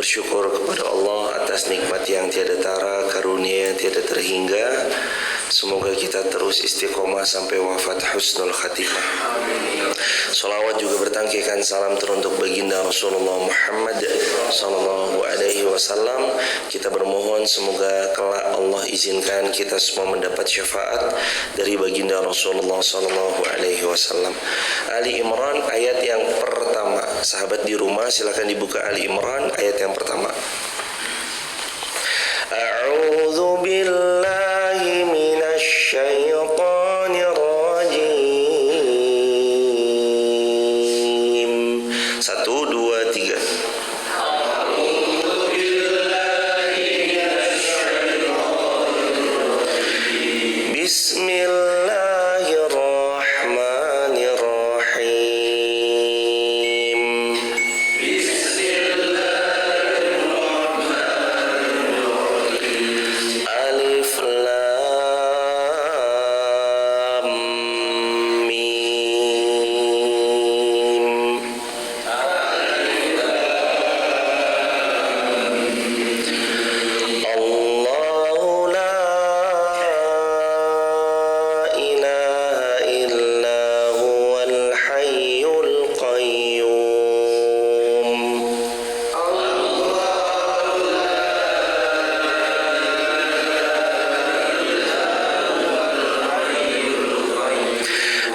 bersyukur kepada Allah atas nikmat yang tiada tara, karunia yang tiada terhingga. Semoga kita terus istiqomah sampai wafat husnul khatimah. Salawat juga bertangkikan salam teruntuk baginda Rasulullah Muhammad sallallahu alaihi wasallam. Kita bermohon semoga kelak Allah izinkan kita semua mendapat syafaat dari baginda Rasulullah sallallahu alaihi wasallam. Ali Imran ayat yang pertama. Sahabat di rumah silakan dibuka Ali Imran ayat yang pertama. A'udzu billahi minasy syaithanir rajim. 1 2 3. A'udzu billahi minasy syaithanir rajim. Bismillahirrahmanirrahim.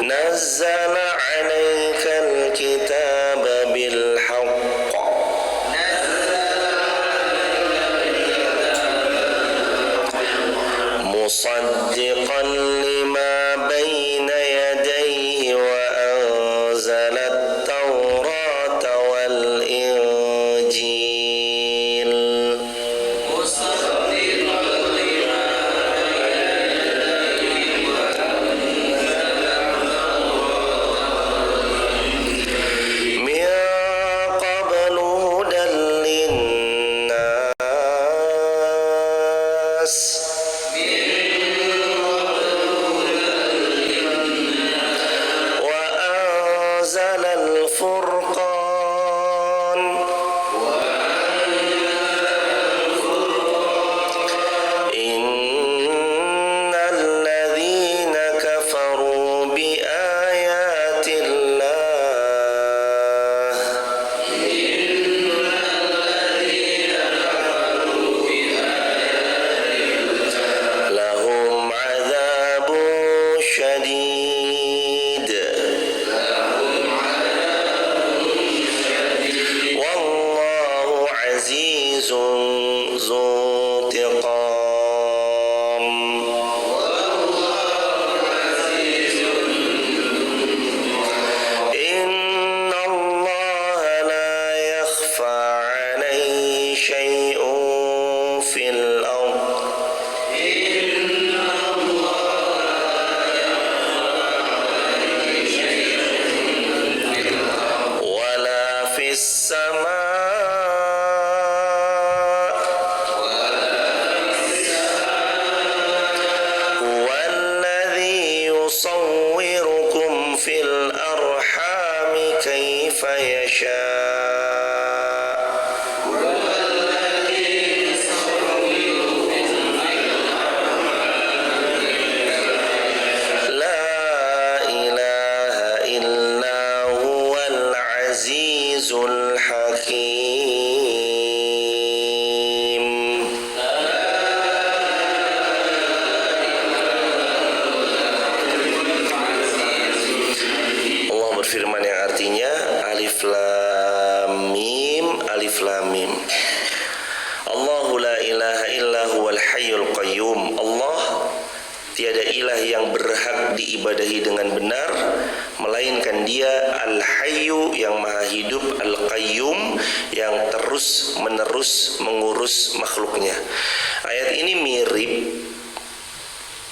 نزل عليك الكتاب بالحق مصدقا لما بين يديه وأنزل التوراة والإنجيل وأنزل الفرقان إن الذين كفروا بآيات الله لهم عذاب شديد والله عزيز ذو انتقام إن الله لا يخفى عليه شيء في الأرض ولا في السماء هو الذي يصوركم في الأرحام كيف يشاء لا إله إلا هو العزيز الحكيم. Allah berfirman yang artinya alif lam mim alif lam mim. Allahu la ilaha illa huwal hayyul qayyum. Allah tiada ilah yang berhak diibadahi dengan benar melainkan Dia Al-Hayyu yang Maha Hidup, Al-Qayyum yang terus menerus mengurus makhluknya. Ayat ini mirip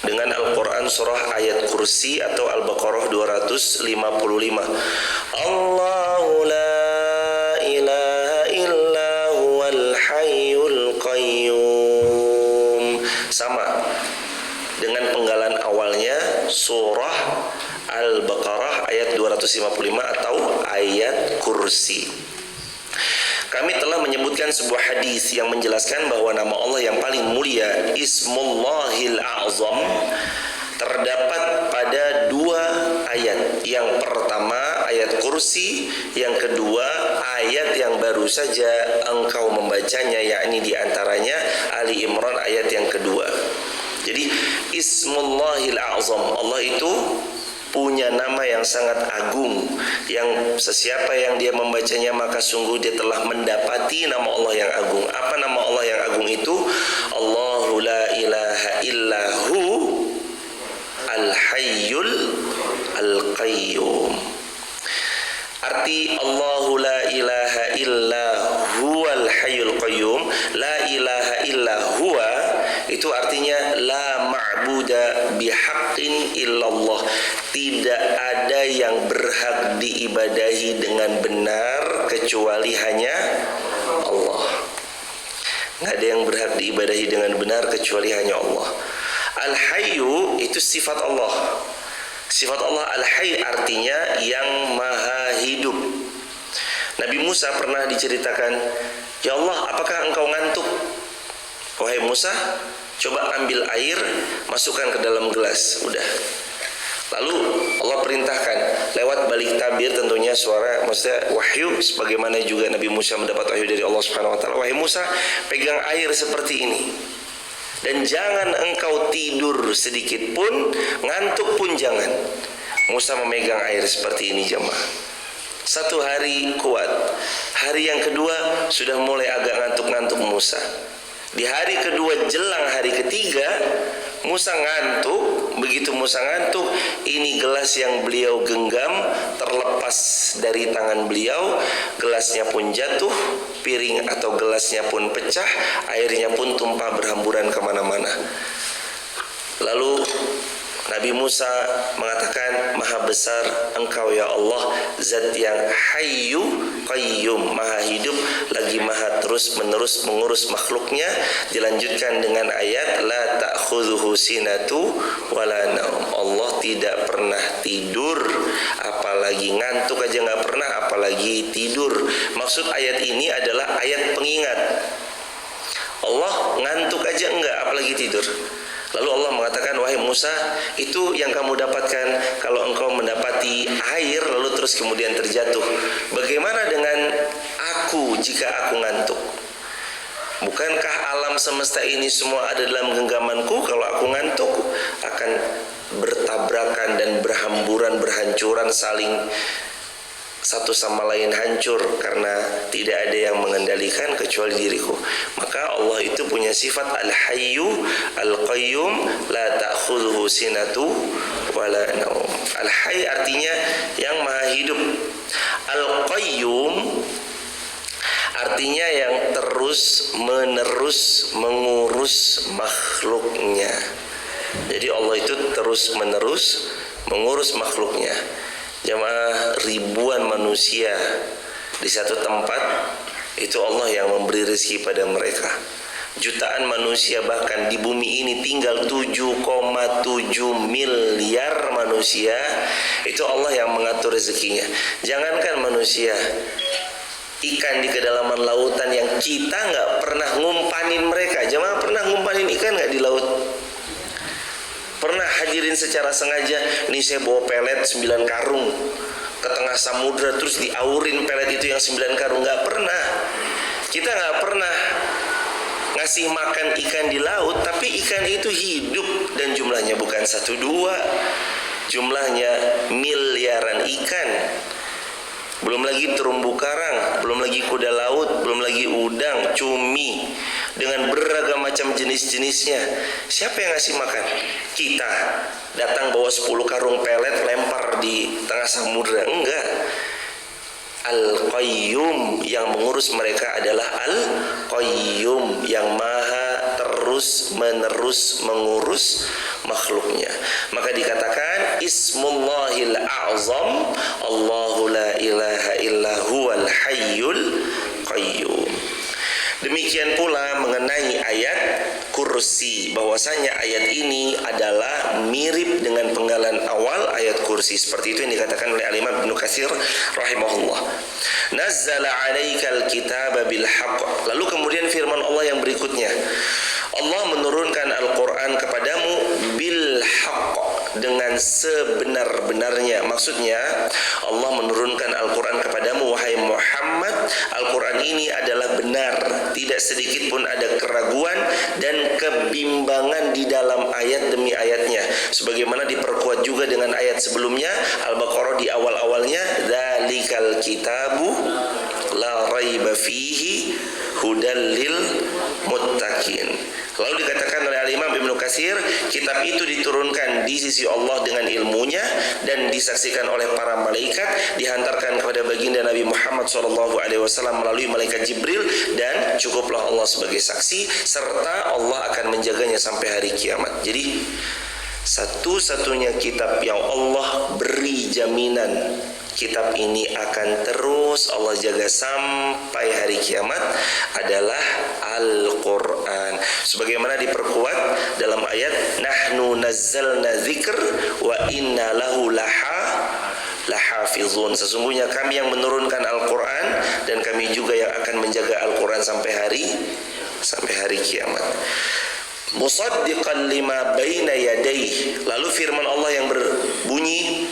dengan Al-Quran surah ayat kursi atau Al-Baqarah 255. Allahu la ilaha illa huwal hayyul qayyum. Sama dengan penggalan awalnya surah Al-Baqarah ayat 255 atau ayat kursi. Kami telah menyebutkan sebuah hadis yang menjelaskan bahwa nama Allah yang paling mulia, Ismullahil A'zam, terdapat pada 2 ayat. Yang pertama ayat kursi, yang kedua ayat yang baru saja engkau membacanya, yakni diantaranya Ali Imran ayat yang kedua. Jadi Ismullahil A'zam, Allah itu punya nama yang sangat agung, yang sesiapa yang dia membacanya maka sungguh dia telah mendapati nama Allah yang agung. Apa nama Allah yang agung itu? Allahu la ilaha illahu al-hayyul al-qayyum. Arti Allahu la ilaha illa huwal hayyul qayyum, la ilaha illa huwa, itu artinya la ma'buda bihaqqin illallah. Tidak ada yang berhak diibadahi dengan benar kecuali hanya Allah. Nggak ada yang berhak diibadahi dengan benar kecuali hanya Allah. Al-Hayyu itu sifat Allah. Sifat Allah Al-Hayy artinya yang maha hidup. Nabi Musa pernah diceritakan, "Ya Allah, apakah engkau ngantuk?" "Wahai Musa, coba ambil air, masukkan ke dalam gelas." Udah. Lalu Allah perintahkan lewat balik tabir, tentunya suara, maksudnya wahyu, sebagaimana juga Nabi Musa mendapat wahyu dari Allah Subhanahu wa taala. "Wahai Musa, pegang air seperti ini. Dan jangan engkau tidur sedikit pun, ngantuk pun jangan." Musa memegang air seperti ini, jemaah. 1 hari kuat. Hari yang kedua sudah mulai agak ngantuk-ngantuk Musa. Di hari kedua jelang hari ketiga, Musa ngantuk. Begitu Musa ngantuk, ini gelas yang beliau genggam terlepas dari tangan beliau. Gelasnya pun jatuh, piring atau gelasnya pun pecah, airnya pun tumpah berhamburan kemana-mana. Lalu Nabi Musa mengatakan, "Maha besar engkau ya Allah, zat yang hayyu qayyum, maha hidup lagi maha terus menerus mengurus makhluknya." Dilanjutkan dengan ayat, "La ta'khudhuhu sinatu wala naum." Allah tidak pernah tidur, apalagi ngantuk aja nggak pernah, apalagi tidur. Maksud ayat ini adalah ayat pengingat. Allah ngantuk aja enggak, apalagi tidur. Lalu Allah mengatakan, "Wahai Musa, itu yang kamu dapatkan kalau engkau mendapati air lalu terus kemudian terjatuh. Bagaimana dengan aku jika aku ngantuk? Bukankah alam semesta ini semua ada dalam genggamanku? Kalau aku ngantuk akan bertabrakan dan berhamburan, berhancuran, saling satu sama lain hancur karena tidak ada yang mengendalikan kecuali diriku." Maka Allah itu punya sifat Al-Hayyu Al-Qayyum, la ta'khudhuhu sinatu wala naum. Al-Hayy artinya yang maha hidup. Al-Qayyum artinya yang terus menerus mengurus makhluknya. Jadi Allah itu terus menerus mengurus makhluknya. Jamaah, ribuan manusia di satu tempat, itu Allah yang memberi rezeki pada mereka. Jutaan manusia bahkan di bumi ini tinggal 7,7 miliar manusia, itu Allah yang mengatur rezekinya. Jangankan manusia, ikan di kedalaman lautan yang kita nggak pernah ngumpanin mereka. Jamaah pernah ngumpanin ikan nggak di laut? Pernah hadirin secara sengaja, ini saya bawa pelet 9 karung ke tengah samudra terus diaurin pelet itu yang 9 karung? Nggak pernah. Kita nggak pernah ngasih makan ikan di laut, tapi ikan itu hidup dan jumlahnya bukan 1-2, jumlahnya miliaran ikan. Belum lagi terumbu karang, belum lagi kuda laut, belum lagi udang, cumi, dengan beragam macam jenis-jenisnya. Siapa yang ngasih makan? Kita. Datang bawa 10 karung pelet, lempar di tengah samudra? Enggak. Al-Qayyum yang mengurus mereka adalah Al-Qayyum yang maha terus menerus mengurus makhluknya. Maka dikatakan Ismullahil A'zam, Allahu la ilaha illa huwal hayyul qayyum. Demikian pula mengenai ayat kursi, bahwasanya ayat ini adalah mirip dengan penggalan awal ayat kursi. Seperti itu yang dikatakan oleh Al-Imam Ibnu Katsir rahimahullah. Nazzala 'alaikal kitaba bil haqq. Lalu kemudian firman Allah yang berikutnya, Allah menurunkan Al-Quran kepadamu bil haqq, dengan sebenar-benarnya. Maksudnya Allah menurunkan Al-Quran kepadamu, wahai Muhammad, Al-Quran ini adalah benar, tidak sedikit pun ada keraguan dan kebimbangan di dalam ayat demi ayatnya, sebagaimana diperkuat juga dengan ayat sebelumnya Al-Baqarah di awal-awalnya, dzalikal kitabu la raiba fihi hudal lil muttaqin. Lalu dikatakan oleh Al-Imam Ibnu Katsir, kitab itu diturunkan di sisi Allah dengan ilmunya dan disaksikan oleh para malaikat, dihantarkan kepada baginda Nabi Muhammad SAW melalui malaikat Jibril, dan cukuplah Allah sebagai saksi, serta Allah akan menjaganya sampai hari kiamat. Jadi satu-satunya kitab yang Allah beri jaminan kitab ini akan terus Allah jaga sampai hari kiamat adalah Al-Quran. Sebagaimana diperkuat dalam ayat, nahnu nazzalna dzikr wa inna lahu lahafizun. Sesungguhnya kami yang menurunkan Al-Quran dan kami juga yang akan menjaga Al-Quran sampai hari kiamat. Musaddiqan lima baina yadayhi. Lalu firman Allah yang berbunyi,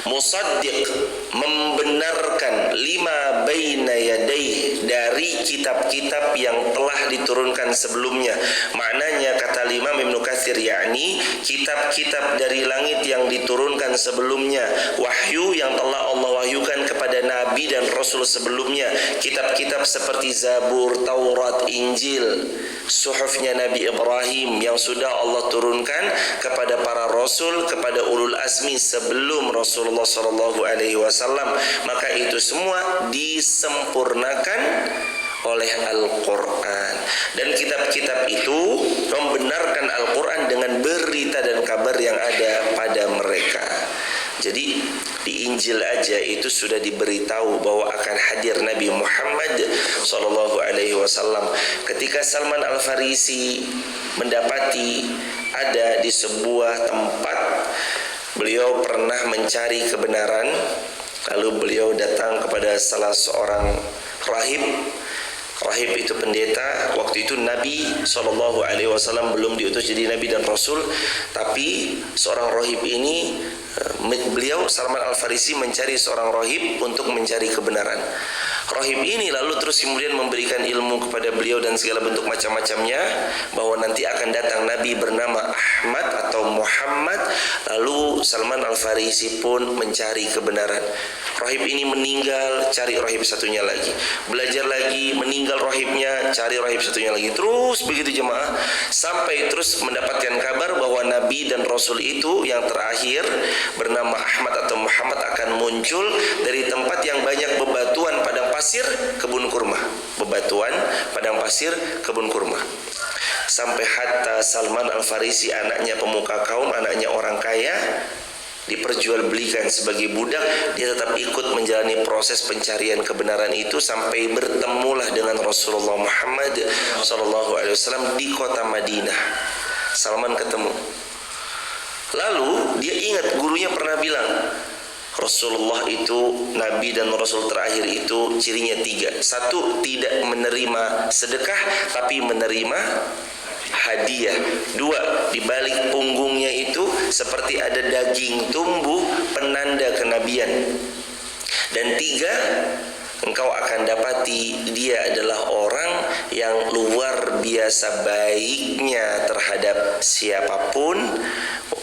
musaddiq, membenarkan, lima baina yadayhi, dari kitab-kitab yang telah diturunkan sebelumnya. Maknanya kata Imam Ibnu Katsir, yakni kitab-kitab dari langit yang diturunkan sebelumnya, wahyu yang telah Allah wahyukan kepada nabi dan rasul sebelumnya, kitab-kitab seperti Zabur, Taurat, Injil, suhufnya Nabi Ibrahim yang sudah Allah turunkan kepada para rasul, kepada ulul azmi sebelum Rasulullah SAW, maka itu semua disempurnakan oleh Al-Quran. Dan kitab-kitab itu membenarkan Al-Quran dengan berita dan kabar yang ada pada mereka. Jadi di Injil aja itu sudah diberitahu bahwa akan hadir Nabi Muhammad SAW. Ketika Salman Al-Farisi mendapati ada di sebuah tempat beliau pernah mencari kebenaran, lalu beliau datang kepada salah seorang rahib. Rahib itu pendeta. Waktu itu Nabi SAW belum diutus jadi Nabi dan Rasul, tapi seorang rahib ini, beliau Salman Al-Farisi mencari seorang rahib untuk mencari kebenaran. Rahib ini lalu terus kemudian memberikan ilmu kepada beliau dan segala bentuk macam-macamnya, bahwa nanti akan datang Nabi bernama Ahmad atau Muhammad. Lalu Salman Al-Farisi pun mencari kebenaran. Rahib ini meninggal, cari rahib satunya lagi, belajar lagi, meninggal rahibnya, cari rahib satunya lagi, terus begitu jemaah, sampai terus mendapatkan kabar bahwa Nabi dan Rasul itu yang terakhir bernama Ahmad atau Muhammad akan muncul dari tempat yang banyak bebatuan padang pasir kebun kurma, bebatuan padang pasir kebun kurma. Sampai hatta Salman Al-Farisi, anaknya pemuka kaum, anaknya orang kaya, diperjualbelikan sebagai budak, dia tetap ikut menjalani proses pencarian kebenaran itu sampai bertemulah dengan Rasulullah Muhammad SAW di kota Madinah. Salman ketemu. Lalu dia ingat gurunya pernah bilang, Rasulullah itu, Nabi dan Rasul terakhir itu cirinya 3. 1, tidak menerima sedekah tapi menerima hadiah. 2, di balik punggungnya itu seperti ada daging tumbuh, penanda kenabian. Dan 3, engkau akan dapati dia adalah orang yang luar biasa baiknya terhadap siapapun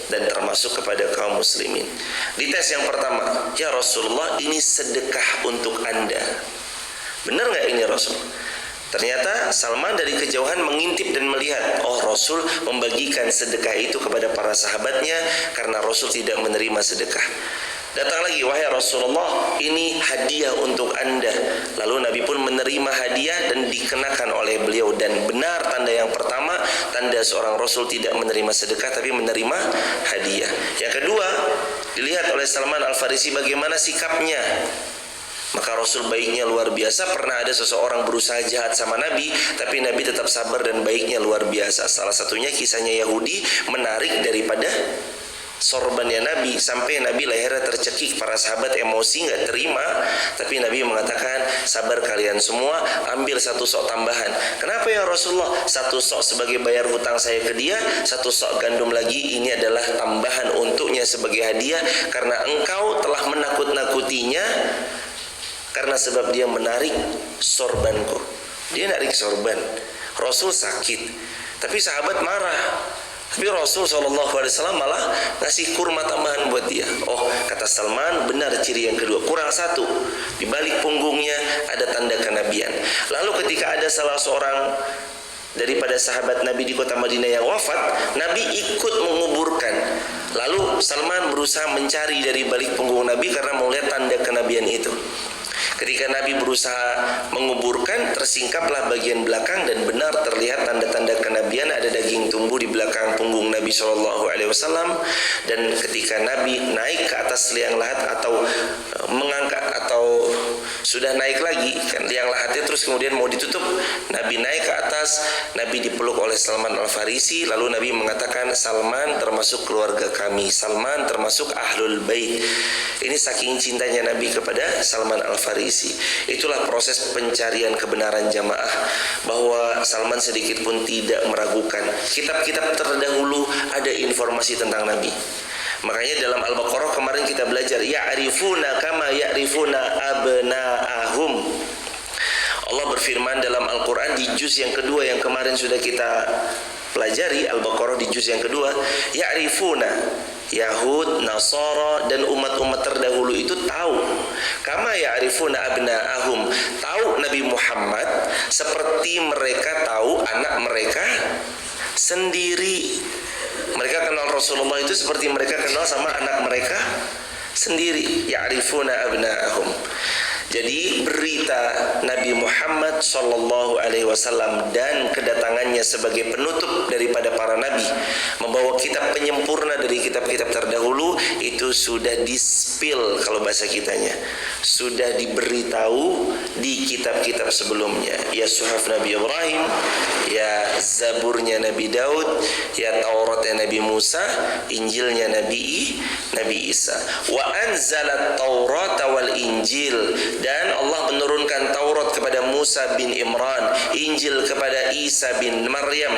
dan termasuk kepada kaum muslimin. Dites yang pertama, ya Rasulullah, ini sedekah untuk Anda, benar nggak ini Rasul? Ternyata Salman dari kejauhan mengintip dan melihat, oh Rasul membagikan sedekah itu kepada para sahabatnya karena Rasul tidak menerima sedekah. Datang lagi, wahai Rasulullah, ini hadiah untuk Anda. Lalu Nabi pun menerima hadiah dan dikenakan oleh beliau. Dan benar tanda yang pertama, tanda seorang Rasul tidak menerima sedekah tapi menerima hadiah. Yang kedua, dilihat oleh Salman Al-Farisi bagaimana sikapnya. Maka Rasul baiknya luar biasa. Pernah ada seseorang berusaha jahat sama Nabi, tapi Nabi tetap sabar dan baiknya luar biasa. Salah satunya kisahnya Yahudi menarik daripada sorbannya Nabi sampai Nabi lehernya tercekik. Para sahabat emosi, nggak terima, tapi Nabi mengatakan, sabar kalian semua, ambil 1 sok tambahan. Kenapa ya Rasulullah? 1 sok sebagai bayar hutang saya ke dia, 1 sok gandum lagi, ini adalah tambahan untuknya sebagai hadiah, karena engkau telah menakut-nakutinya karena sebab dia menarik sorbanku. Dia narik sorban. Rasul sakit, tapi sahabat marah. Tapi Rasul SAW malah ngasih kurma tambahan buat dia. Oh, kata Salman, benar ciri yang kedua. Kurang 1. Di balik punggungnya ada tanda kenabian. Lalu ketika ada salah seorang daripada sahabat Nabi di kota Madinah yang wafat, Nabi ikut menguburkan. Lalu Salman berusaha mencari dari balik punggung Nabi karena mau lihat tanda kenabian itu. Ketika Nabi berusaha menguburkan, tersingkaplah bagian belakang dan benar terlihat tanda-tanda kenabian, ada daging tumbuh di belakang punggung Nabi SAW. Dan ketika Nabi naik ke atas liang lahat atau mengangkat atau sudah naik lagi kan liang lahatnya, terus kemudian mau ditutup, Nabi naik ke atas, Nabi dipeluk oleh Salman Al-Farisi. Lalu Nabi mengatakan, Salman termasuk keluarga kami, Salman termasuk Ahlul Bait. Ini saking cintanya Nabi kepada Salman Al-Farisi. Itulah proses pencarian kebenaran jamaah, bahwa Salman sedikit pun tidak meragukan. Kitab-kitab terdahulu ada informasi tentang Nabi. Makanya dalam Al-Baqarah kemarin kita belajar, ya'rifuna kama ya'rifuna abna'ahum. Allah berfirman dalam Al-Quran di juz yang kedua yang kemarin sudah kita pelajari, Al-Baqarah di juz yang kedua, ya'rifuna, Yahud, Nasara dan umat-umat terdahulu itu tahu, kama ya'rifuna abna'ahum, tahu Nabi Muhammad seperti mereka tahu anak mereka sendiri. Mereka kenal Rasulullah itu seperti mereka kenal sama anak mereka sendiri. Ya'rifuna abna'ahum. Jadi berita Nabi Muhammad SAW dan kedatangannya sebagai penutup daripada para nabi, membawa kitab penyempurna dari kitab-kitab terdahulu, itu sudah di-spill kalau bahasa kitanya, sudah diberitahu di kitab-kitab sebelumnya. Ya Suhaf Nabi Ibrahim, ya Zaburnya Nabi Daud, ya Tauratnya Nabi Musa, Injilnya Nabi Isa. Wa anzalat Taurata wal Injil, dan Allah menurunkan Taurat kepada Musa bin Imran, Injil kepada Isa bin Maryam.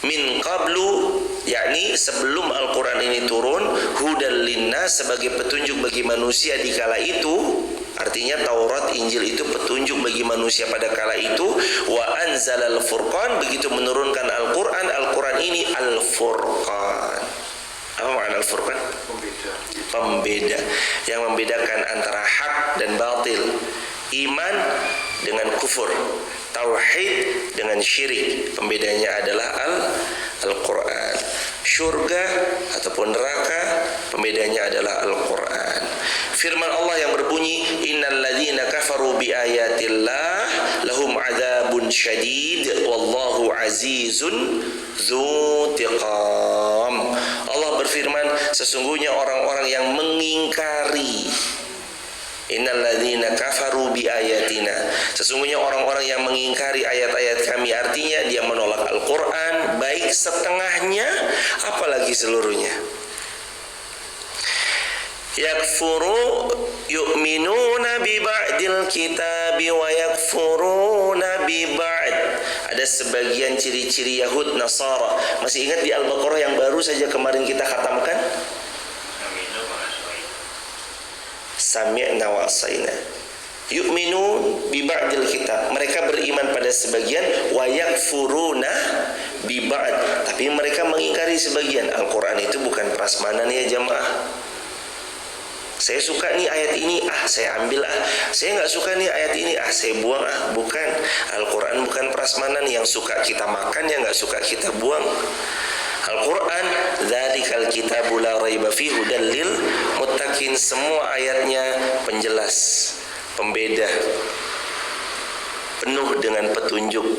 Min qablu, yakni sebelum Al-Quran ini turun, hudal linnas, sebagai petunjuk bagi manusia di kala itu. Artinya Taurat, Injil itu petunjuk bagi manusia pada kala itu. Wa anzalal furqan, begitu menurunkan Al-Quran, Al-Quran ini Al-Furqan. Apa makna Al-Furqan? Pembeda, yang membedakan antara hak dan batil, iman dengan kufur, tauhid dengan syirik. Pembedanya adalah Al-Quran. Syurga ataupun neraka, pembedanya adalah Al-Quran. Firman Allah yang berbunyi, innal ladzina kafaru bi ayatillah lahum adzabun syadid wallahu azizun dzuntiqam. Allah berfirman, sesungguhnya orang-orang yang mengingkari, innal ladzina kafaru bi ayatina, sesungguhnya orang-orang yang mengingkari ayat-ayat kami, artinya dia menolak Al-Quran baik setengahnya apalagi seluruhnya. Yakfuru yu'minuna bi ba'dil kitabi wa yakfuruna bi ba'd. Ada sebagian ciri-ciri Yahud Nasara. Masih ingat di Al-Baqarah yang baru saja kemarin kita khatamkan? Sami'na wa asaina. Yu'minun bi ba'dil kitab. Mereka beriman pada sebagian, wa yakfuruna bi ba'd. Tapi mereka mengingkari sebagian. Al-Quran itu bukan prasmanan ya jamaah. Saya suka nih ayat ini, saya ambil Saya nggak suka nih ayat ini, saya buang Bukan. Al-Quran bukan prasmanan yang suka kita makan, yang nggak suka kita buang. Al-Quran, dzalikal kitabu la raiba fihi hudal lil muttaqin. Semua ayatnya penjelas, pembeda, penuh dengan petunjuk.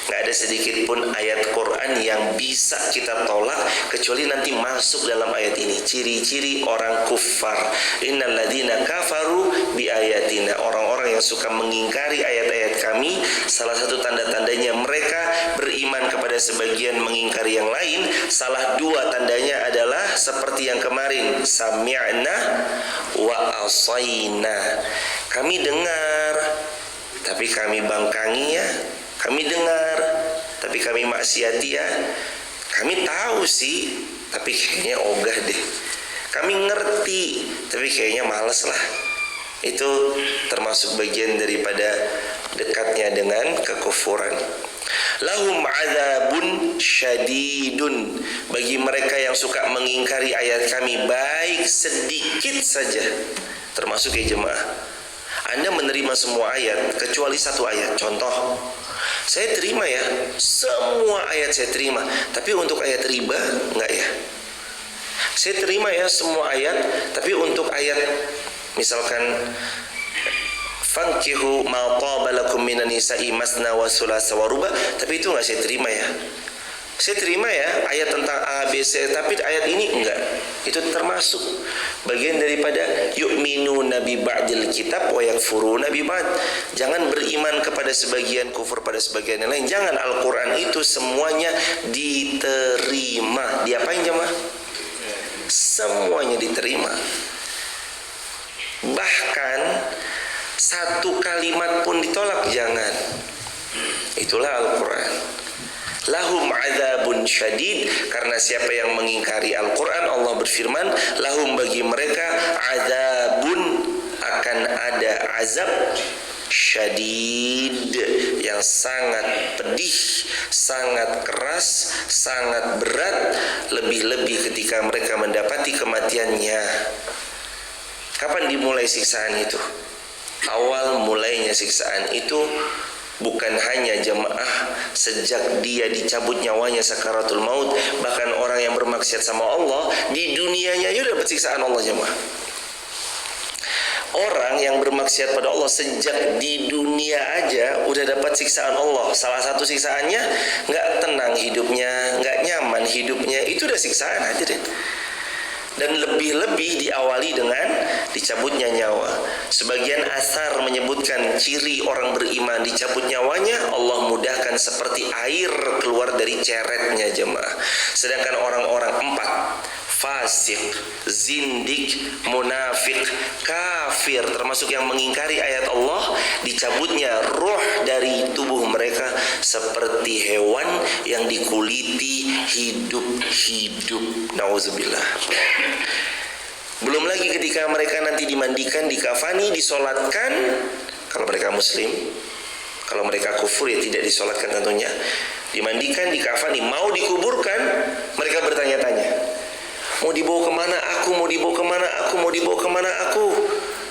Nggak ada sedikit pun ayat Quran yang bisa kita tolak kecuali nanti masuk dalam ayat ini. Ciri-ciri orang kufar. Innal ladzina kafaru bi ayatina. Orang-orang yang suka mengingkari ayat-ayat kami, salah satu tanda-tandanya mereka beriman kepada sebagian, mengingkari yang lain. Salah dua tandanya adalah seperti yang kemarin, sami'na wa asaina. Kami dengar tapi kami bangkangi ya. Kami dengar tapi kami maksiati ya. Kami tahu sih tapi kayaknya ogah deh. Kami ngerti tapi kayaknya males lah. Itu termasuk bagian daripada dekatnya dengan kekufuran. Lahum adzabun syadidun. Bagi mereka yang suka mengingkari ayat kami baik sedikit saja. Termasuk ya jemaah, Anda menerima semua ayat kecuali satu ayat. Contoh, saya terima ya, semua ayat saya terima, tapi untuk ayat riba enggak ya. Saya terima ya semua ayat, tapi untuk ayat misalkan fankihu ma taba lakum minan nisa'i masna wa sulasa wa ruba, tapi itu enggak saya terima ya. Saya terima ya ayat tentang A, B, C, tapi ayat ini enggak. Itu termasuk bagian daripada yu'minuna bi ba'dil kitab wa yakfuruna bi ba'd. Jangan beriman kepada sebagian, kufur pada sebagian yang lain. Jangan. Al-Quran itu semuanya diterima. Diapain jemaah? Semuanya diterima. Bahkan satu kalimat pun ditolak jangan. Itulah Al-Quran. Lahum adzabun syadid, karena siapa yang mengingkari Al-Quran, Allah berfirman, lahum bagi mereka adzabun, akan ada azab syadid yang sangat pedih, sangat keras, sangat berat, lebih-lebih ketika mereka mendapati kematiannya. Kapan dimulai siksaan itu? Awal mulainya siksaan itu bukan hanya jemaah sejak dia dicabut nyawanya sakaratul maut, bahkan orang yang bermaksiat sama Allah di dunianya aja dapat siksaan Allah jemaah. Orang yang bermaksiat pada Allah sejak di dunia aja udah dapat siksaan Allah. Salah satu siksaannya nggak tenang hidupnya, nggak nyaman hidupnya, itu udah siksaan aja deh. Dan lebih-lebih diawali dengan dicabutnya nyawa. Sebagian asar menyebutkan ciri orang beriman dicabut nyawanya, Allah mudahkan seperti air keluar dari ceretnya jemaah. Sedangkan orang-orang empat, fasik, zindik, munafik, kafir, termasuk yang mengingkari ayat Allah, dicabutnya roh dari tubuh mereka seperti hewan yang dikuliti hidup-hidup. Nauzubillah. Belum lagi ketika mereka nanti dimandikan, dikafani, disolatkan. Kalau mereka muslim, kalau mereka kufur ya tidak disolatkan tentunya. Dimandikan, dikafani, mau dikuburkan, mereka bertanya-tanya, mau dibawa kemana aku, mau dibawa kemana aku, mau dibawa kemana aku.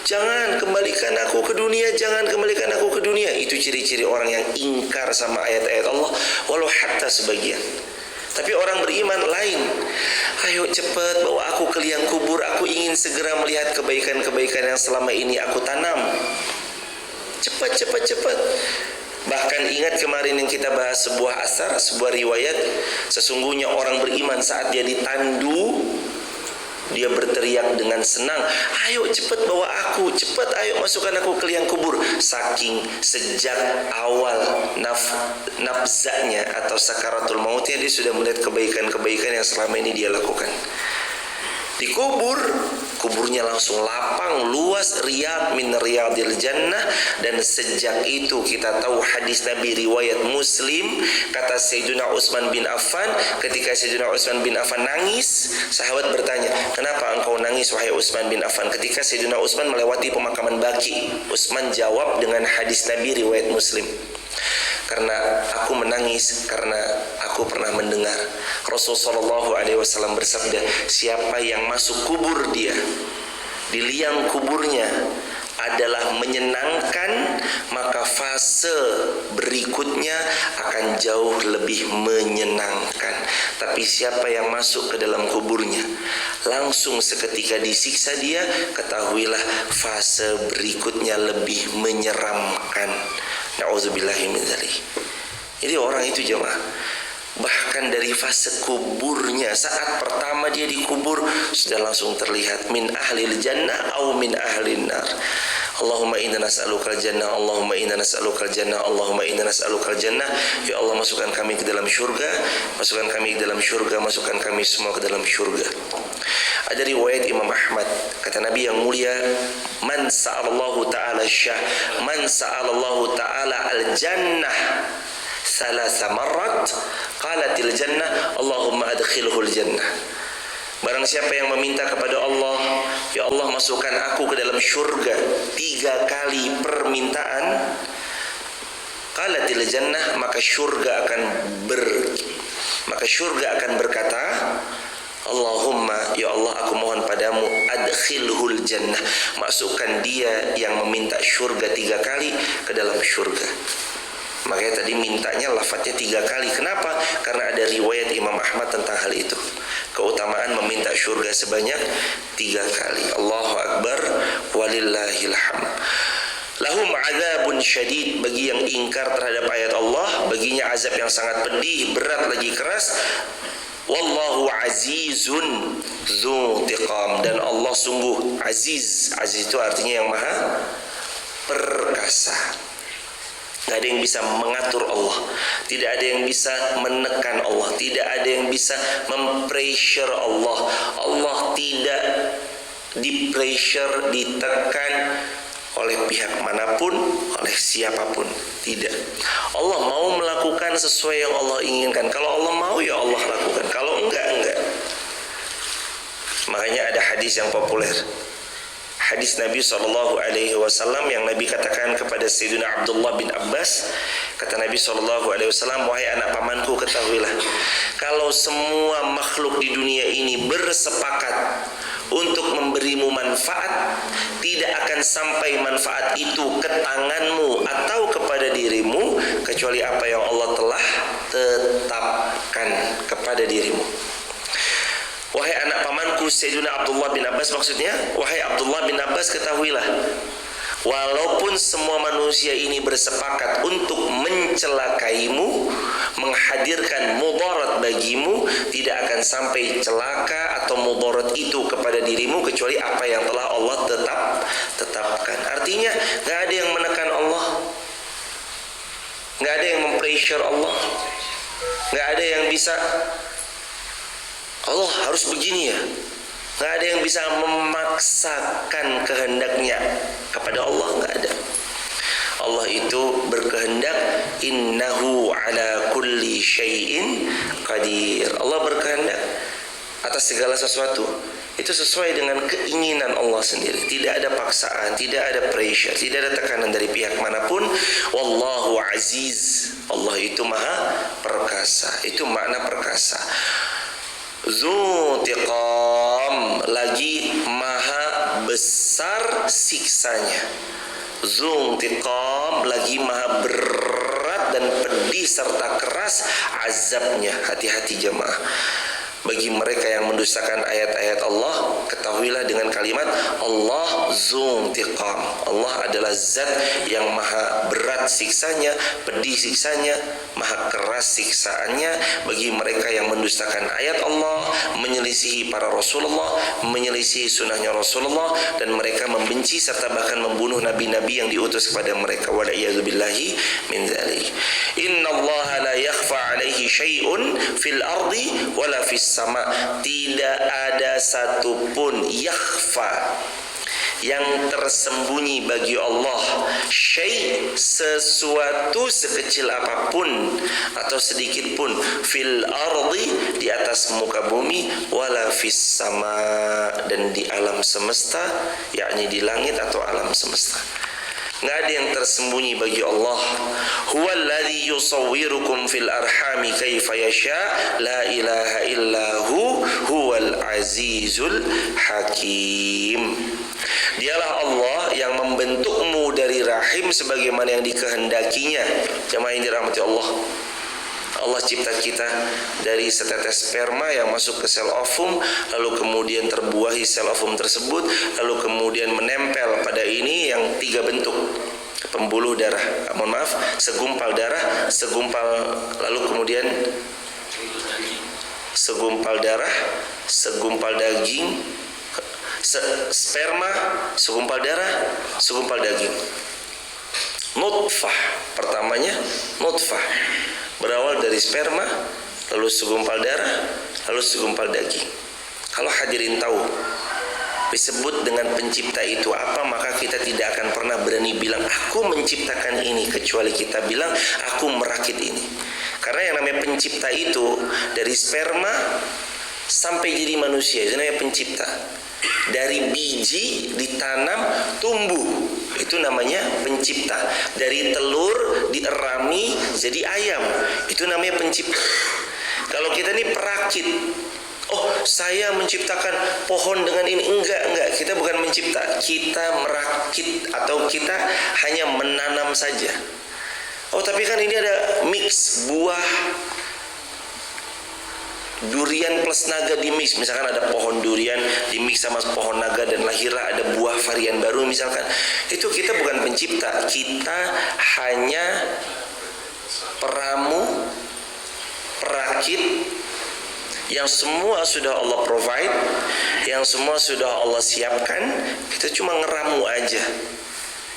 Jangan kembalikan aku ke dunia, jangan kembalikan aku ke dunia. Itu ciri-ciri orang yang ingkar sama ayat-ayat Allah, walau hatta sebagian. Tapi orang beriman lain. Ayo cepat bawa aku ke liang kubur, aku ingin segera melihat kebaikan-kebaikan yang selama ini aku tanam. Cepat. Bahkan ingat kemarin yang kita bahas sebuah asar, sebuah riwayat, sesungguhnya orang beriman saat dia ditandu, dia berteriak dengan senang, ayo cepat bawa aku, cepat ayo masukkan aku ke liang kubur. Saking sejak awal nafzanya atau sakaratul mautnya, dia sudah melihat kebaikan-kebaikan yang selama ini dia lakukan. Dikubur, kuburnya langsung lapang, luas, riyad min riyadil jannah. Dan sejak itu kita tahu hadis Nabi riwayat Muslim, kata Sayyidina Utsman bin Affan, ketika Sayyidina Utsman bin Affan nangis, sahabat bertanya, kenapa engkau nangis wahai Utsman bin Affan? Ketika Sayyidina Utsman melewati pemakaman Baqi, Utsman jawab dengan hadis Nabi riwayat Muslim, karena aku menangis karena aku pernah mendengar Rasulullah SAW bersabda, siapa yang masuk kubur dia, di liang kuburnya adalah menyenangkan, maka fase berikutnya akan jauh lebih menyenangkan. Tapi siapa yang masuk ke dalam kuburnya langsung seketika disiksa dia, ketahuilah fase berikutnya lebih menyeramkan. Nauzubillahi min dzalik. Jadi orang itu jemaah, bahkan dari fase kuburnya, saat pertama dia dikubur sudah langsung terlihat min ahlil jannah au min ahlin nar. Allahumma inna nas'alukal jannah, Allahumma inna nas'alukal jannah, Allahumma inna nas'alukal jannah. Ya Allah, masukkan kami ke dalam syurga, masukkan kami ke dalam syurga, masukkan kami semua ke dalam syurga. Ada riwayat Imam Ahmad, kata Nabi yang mulia, man sa'alallahu ta'ala man sa'alallahu ta'ala al-jannah salasa marrat qalatil jannah Allahumma adkhilhul jannah. Barang siapa yang meminta kepada Allah, ya Allah masukkan aku ke dalam syurga 3 kali permintaan, qalatil jannah, maka syurga akan berkata, Allahumma, ya Allah aku mohon padamu, adkhilhul jannah, masukkan dia yang meminta syurga 3 kali ke dalam syurga. Makanya tadi mintanya lafadznya 3 kali. Kenapa? Karena ada riwayat Imam Ahmad tentang hal itu. Keutamaan meminta syurga sebanyak 3 kali. Allahu Akbar, walillahil hamd. Lahum azabun syadid, bagi yang ingkar terhadap ayat Allah, baginya azab yang sangat pedih, berat lagi keras. Wallahu azizun dzuntiqam, dan Allah sungguh aziz. Aziz itu artinya yang maha perkasa. Tidak ada yang bisa mengatur Allah, tidak ada yang bisa menekan Allah, tidak ada yang bisa mempressure Allah. Allah tidak dipressure, ditekan oleh pihak manapun, oleh siapapun. Tidak. Allah mau melakukan sesuai yang Allah inginkan. Kalau Allah mau, ya Allah lakukan. Kalau enggak. Makanya ada hadis yang populer, hadis Nabi SAW yang Nabi katakan kepada Sayyidina Abdullah bin Abbas. Kata Nabi SAW, wahai anak pamanku, ketahuilah, kalau semua makhluk di dunia ini bersepakat untuk memberimu manfaat, tidak akan sampai manfaat itu ke tanganmu atau kepada dirimu kecuali apa yang Allah telah tetapkan kepada dirimu. Wahai anak pamanku, Sayyidina Abdullah bin Abbas maksudnya, wahai Abdullah bin Abbas, ketahuilah, walaupun semua manusia ini bersepakat untuk mencelakaimu, menghadirkan mudarat bagimu, tidak akan sampai celaka atau mudarat itu kepada dirimu kecuali apa yang telah Allah tetapkan. Artinya gak ada yang menekan Allah, gak ada yang mempressure Allah, gak ada yang bisa Allah harus begini ya. Gak ada yang bisa memaksakan kehendaknya kepada Allah, gak ada. Allah itu berkehendak, innahu ala kulli syai'in qadir. Allah berkehendak atas segala sesuatu, itu sesuai dengan keinginan Allah sendiri. Tidak ada paksaan, tidak ada pressure, tidak ada tekanan dari pihak manapun. Wallahu aziz. Allah itu maha perkasa. Itu makna perkasa. Dzuntiqam, lagi maha besar siksanya. Dzuntiqam, lagi maha berat dan pedih serta keras azabnya. Hati-hati jemaah. Bagi mereka yang mendustakan ayat-ayat Allah, ketahuilah dengan kalimat Allah dzuntiqam. Allah adalah zat yang maha berat siksanya, pedih siksanya, maha keras siksaannya bagi mereka yang mendustakan ayat Allah, menyelisihi para Rasulullah, menyelisihi sunnahnya Rasulullah, dan mereka membenci serta bahkan membunuh nabi-nabi yang diutus kepada mereka. Wal'iyadzubillahi min dzalik. Innallaha la yakhfa 'alaihi syai'un fil ardi wala fis sama. Tidak ada satupun yakhfa, yang tersembunyi bagi Allah, syai', sesuatu sekecil apapun atau sedikit pun, fil ardi, di atas muka bumi, wala fis sama, dan di alam semesta, yakni di langit atau alam semesta. Nggak ada yang tersembunyi bagi Allah. Huwallazi yusawwirukum fil arhami kaifa yasha, la ilaha illahu huwal azizul hakim. Dialah Allah yang membentukmu dari rahim sebagaimana yang dikehendakinya. Jemaah yang dirahmati Allah, Allah cipta kita dari setetes sperma yang masuk ke sel ovum, lalu kemudian terbuahi sel ovum tersebut, lalu kemudian menempel pada ini yang 3 bentuk. pembuluh darah, mohon maaf, segumpal darah, lalu kemudian segumpal darah, segumpal daging, sperma, segumpal darah, segumpal daging. Nutfah, pertamanya nutfah, berawal dari sperma, lalu segumpal darah, lalu segumpal daging. Kalau hadirin tahu disebut dengan pencipta itu apa, maka kita tidak akan pernah berani bilang aku menciptakan ini, kecuali kita bilang aku merakit ini. Karena yang namanya pencipta itu dari sperma sampai jadi manusia, itu namanya pencipta. Dari biji ditanam tumbuh, itu namanya pencipta. Dari telur dierami jadi ayam, itu namanya pencipta. Kalau kita ini perakit, oh saya menciptakan pohon dengan ini, enggak, kita bukan mencipta, kita merakit atau kita hanya menanam saja. Oh tapi kan ini ada mix buah durian plus naga di mix, misalkan ada pohon durian di mix sama pohon naga dan lahirlah ada buah varian baru misalkan. Itu kita bukan pencipta, kita hanya peramu, perakit, yang semua sudah Allah provide, yang semua sudah Allah siapkan, kita cuma ngeramu aja.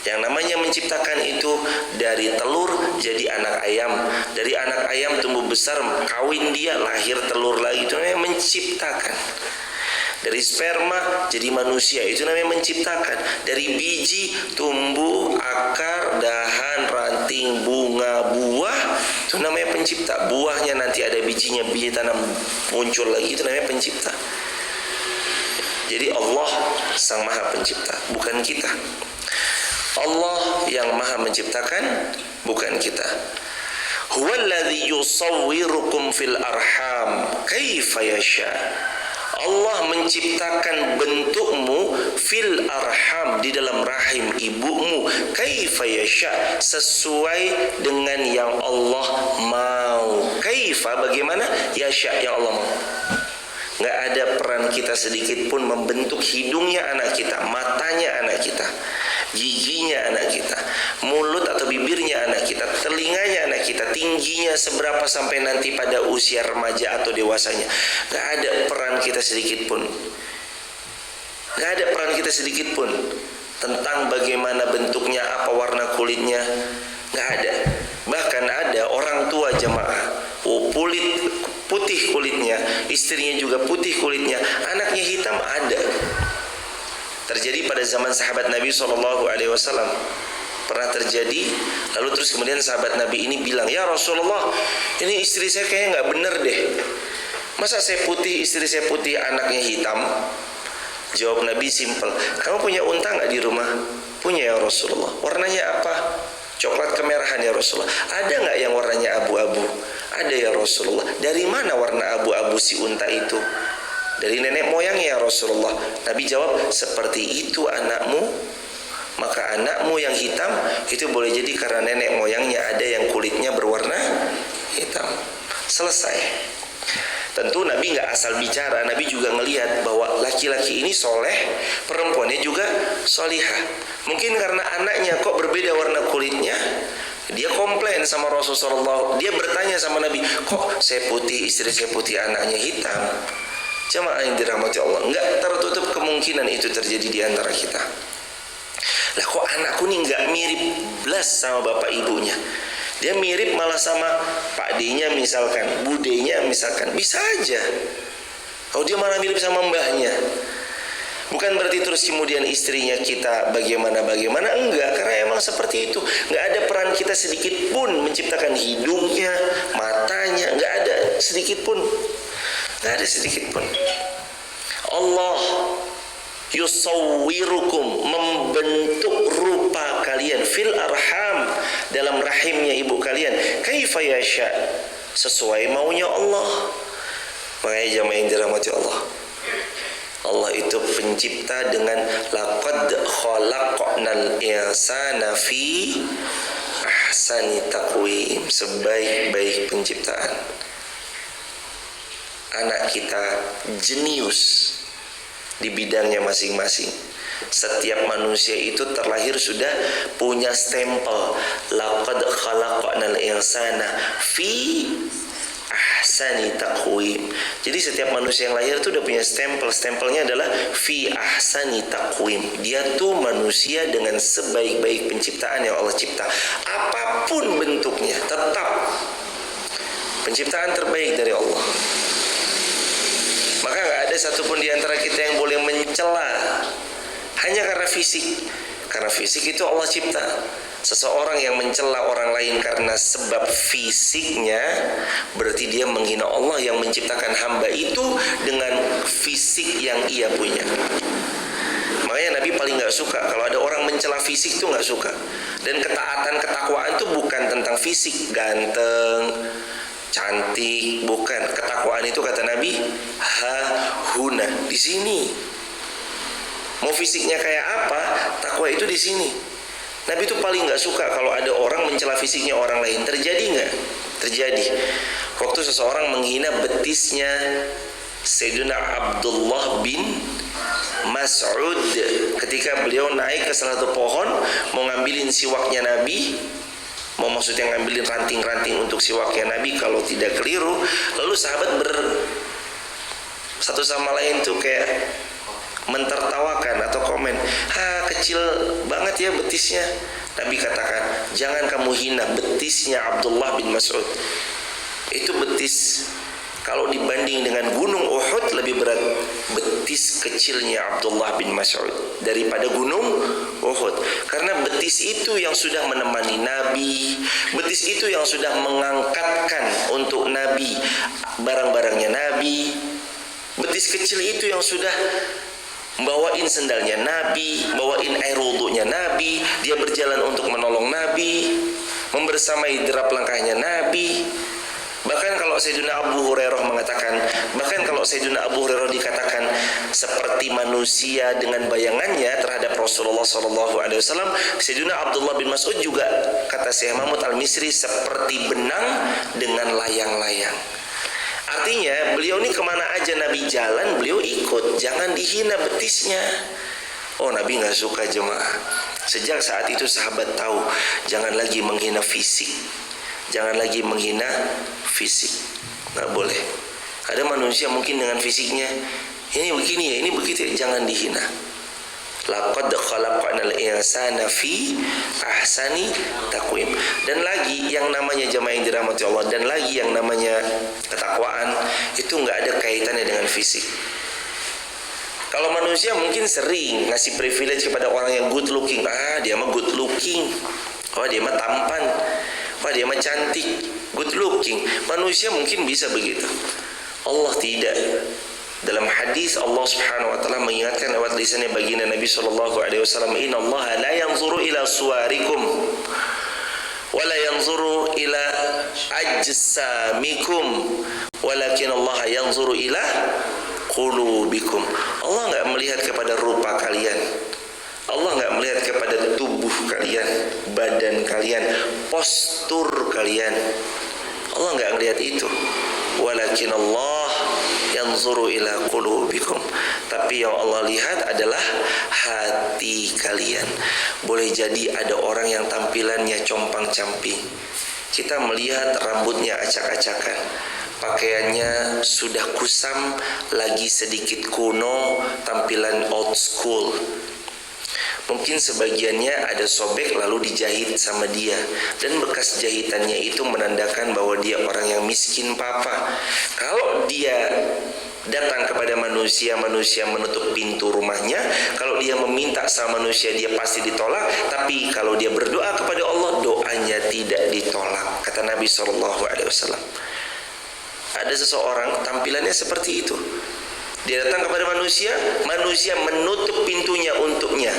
Yang namanya menciptakan itu dari telur jadi anak ayam, dari anak ayam tumbuh besar, kawin dia, lahir telur lagi, itu namanya menciptakan. Dari sperma jadi manusia, itu namanya menciptakan. Dari biji tumbuh akar, dahan, ranting, bunga, buah, itu namanya pencipta. Buahnya nanti ada bijinya, biji tanam muncul lagi, itu namanya pencipta. Jadi Allah sang maha pencipta, bukan kita. Allah yang maha menciptakan, bukan kita. Huwallazi yusawwirukum fil arham kaifa yasha. Allah menciptakan bentukmu fil arham, di dalam rahim ibumu, kaifa yasha, sesuai dengan yang Allah mau. Kaifa, bagaimana? Yasha, yang Allah mau. Nggak ada peran kita sedikit pun membentuk hidungnya anak kita, matanya anak kita, giginya anak kita, mulut atau bibirnya anak kita, telinganya anak kita, tingginya seberapa sampai nanti pada usia remaja atau dewasanya. Gak ada peran kita sedikit pun. Gak ada peran kita sedikit pun tentang bagaimana bentuknya, apa warna kulitnya. Gak ada. Bahkan ada orang tua jamaah, putih kulitnya, istrinya juga putih kulitnya, anaknya hitam, ada. Terjadi pada zaman sahabat Nabi SAW, pernah terjadi. Lalu terus kemudian sahabat Nabi ini bilang, ya Rasulullah, ini istri saya kayaknya nggak bener deh. Masa saya putih, istri saya putih, anaknya hitam? Jawab Nabi simpel, kamu punya unta nggak di rumah? Punya ya Rasulullah. Warnanya apa? Coklat kemerahan ya Rasulullah. Ada nggak yang warnanya abu-abu? Ada ya Rasulullah. Dari mana warna abu-abu si unta itu? Dari nenek moyangnya ya Rasulullah. Nabi jawab, seperti itu anakmu, maka anakmu yang hitam itu boleh jadi karena nenek moyangnya ada yang kulitnya berwarna hitam. Selesai. Tentu Nabi nggak asal bicara, Nabi juga ngelihat bahwa laki-laki ini soleh, perempuannya juga solihah. Mungkin karena anaknya kok berbeda warna kulitnya, dia komplain sama Rasulullah. Dia bertanya sama Nabi, kok saya putih, istri saya putih, anaknya hitam? Jamaah yang dirahmati Allah, enggak tertutup kemungkinan itu terjadi di antara kita. Lah kok anakku nih enggak mirip belas sama bapak ibunya? Dia mirip malah sama Pak D-nya misalkan, Bude-nya misalkan, bisa aja. Oh dia malah mirip sama mbahnya. Bukan berarti terus kemudian istrinya kita bagaimana, enggak. Karena emang seperti itu. Enggak ada peran kita sedikit pun menciptakan hidungnya, matanya, enggak ada sedikit pun. Tidak ada sedikit pun. Allah yusawwirukum, membentuk rupa kalian fil arham, dalam rahimnya ibu kalian, kaifa yasha, sesuai maunya Allah. Makanya jamaah yang dirahmati Allah, Allah itu pencipta dengan laqad khalaqnal insana fi ahsani taqwim, sebaik-baik penciptaan. Anak kita jenius di bidangnya masing-masing. Setiap manusia itu terlahir sudah punya stempel. Laqad khalaqnal insana fi ahsani taqwim. Jadi setiap manusia yang lahir itu udah punya stempel. Stempelnya adalah fi ahsani taqwim. Dia tuh manusia dengan sebaik-baik penciptaan yang Allah cipta. Apapun bentuknya, tetap penciptaan terbaik dari Allah. Maka gak ada satupun di antara kita yang boleh mencela hanya karena fisik. Karena fisik itu Allah cipta. Seseorang yang mencela orang lain karena sebab fisiknya, berarti dia menghina Allah yang menciptakan hamba itu dengan fisik yang ia punya. Makanya Nabi paling gak suka kalau ada orang mencela fisik tuh gak suka. Dan ketaatan, ketakwaan itu bukan tentang fisik, ganteng, cantik, bukan. Ketakwaan itu kata Nabi, huna, di sini. Mau fisiknya kayak apa, takwa itu di sini. Nabi itu paling nggak suka kalau ada orang mencela fisiknya orang lain. Terjadi nggak? Terjadi. Waktu seseorang menghina betisnya Sayyidina Abdullah bin Mas'ud ketika beliau naik ke salah satu pohon mau ngambilin siwaknya Nabi, mau maksudnya ngambilin ranting-ranting untuk siwaknya Nabi kalau tidak keliru. Lalu sahabat satu sama lain tuh kayak mentertawakan atau komen, kecil banget ya betisnya. Nabi katakan, jangan kamu hina betisnya Abdullah bin Mas'ud. Itu betis, kalau dibanding dengan gunung Uhud lebih berat betis kecilnya Abdullah bin Mas'ud daripada gunung Uhud. Karena betis itu yang sudah menemani Nabi, betis itu yang sudah mengangkatkan untuk Nabi barang-barangnya Nabi, betis kecil itu yang sudah bawain sendalnya Nabi, bawain air wudunya Nabi, dia berjalan untuk menolong Nabi, membersamai derap langkahnya Nabi. Bahkan kalau Sayyidina Abu Hurairah mengatakan, bahkan kalau Sayyidina Abu Hurairah dikatakan seperti manusia dengan bayangannya terhadap Rasulullah SAW, Sayyidina Abdullah bin Mas'ud juga kata Syekh Mahmud Al-Misri seperti benang dengan layang-layang. Artinya beliau ini kemana aja Nabi jalan beliau ikut, jangan dihina betisnya. Oh, Nabi gak suka jemaah. Sejak saat itu sahabat tahu jangan lagi menghina fisik, jangan lagi menghina fisik, gak boleh. Ada manusia mungkin dengan fisiknya ini begini ya, ini begitu ya, jangan dihina. Laqad khalaqnal insana fi ahsani taqwim. Dan lagi yang namanya jamaah yang dirahmati Allah, dan lagi yang namanya ketakwaan itu nggak ada kaitannya dengan fisik. Kalau manusia mungkin sering ngasih privilege kepada orang yang good looking, dia mah good looking, dia mah tampan, dia mah cantik, good looking. Manusia mungkin bisa begitu, Allah tidak. Dalam hadis Allah Subhanahu wa taala mengingatkan lewat lisannya baginda Nabi sallallahu alaihi wasallam, "Innallaha la yanzuru ila suwarikum wa la yanzuru ila ajsamikum, walakin Allah yanzuru ila qulubikum." Allah enggak melihat kepada rupa kalian. Allah enggak melihat kepada tubuh kalian, badan kalian, postur kalian. Allah enggak melihat itu. Walakin Allah yanzuru ila qulubikum. Tapi yang Allah lihat adalah hati kalian. Boleh jadi ada orang yang tampilannya compang-camping, kita melihat rambutnya acak-acakan, pakaiannya sudah kusam, lagi sedikit kuno, tampilan old school. Mungkin sebagiannya ada sobek lalu dijahit sama dia, dan bekas jahitannya itu menandakan bahwa dia orang yang miskin papa. Kalau dia datang kepada manusia menutup pintu rumahnya, kalau dia meminta sama manusia dia pasti ditolak. Tapi kalau dia berdoa kepada Allah, doanya tidak ditolak, kata Nabi SAW. Ada seseorang tampilannya seperti itu, dia datang kepada manusia menutup pintunya untuknya.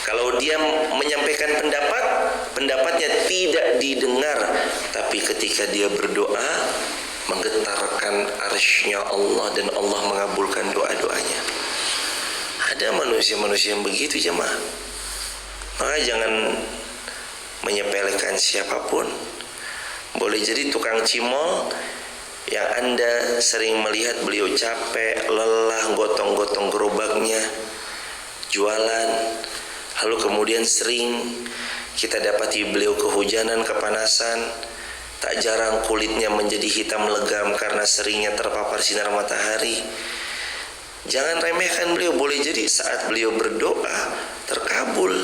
Kalau dia menyampaikan pendapatnya tidak didengar. Tapi ketika dia berdoa, menggetarkan arsy-Nya Allah, dan Allah mengabulkan doa-doanya. Ada manusia-manusia yang begitu jemaah. Maka jangan menyepelekan siapapun. Boleh jadi tukang cimol yang Anda sering melihat beliau capek, lelah, gotong-gotong gerobaknya, jualan. Lalu kemudian sering kita dapati beliau kehujanan, kepanasan. Tak jarang kulitnya menjadi hitam legam karena seringnya terpapar sinar matahari. Jangan remehkan beliau. Boleh jadi saat beliau berdoa terkabul.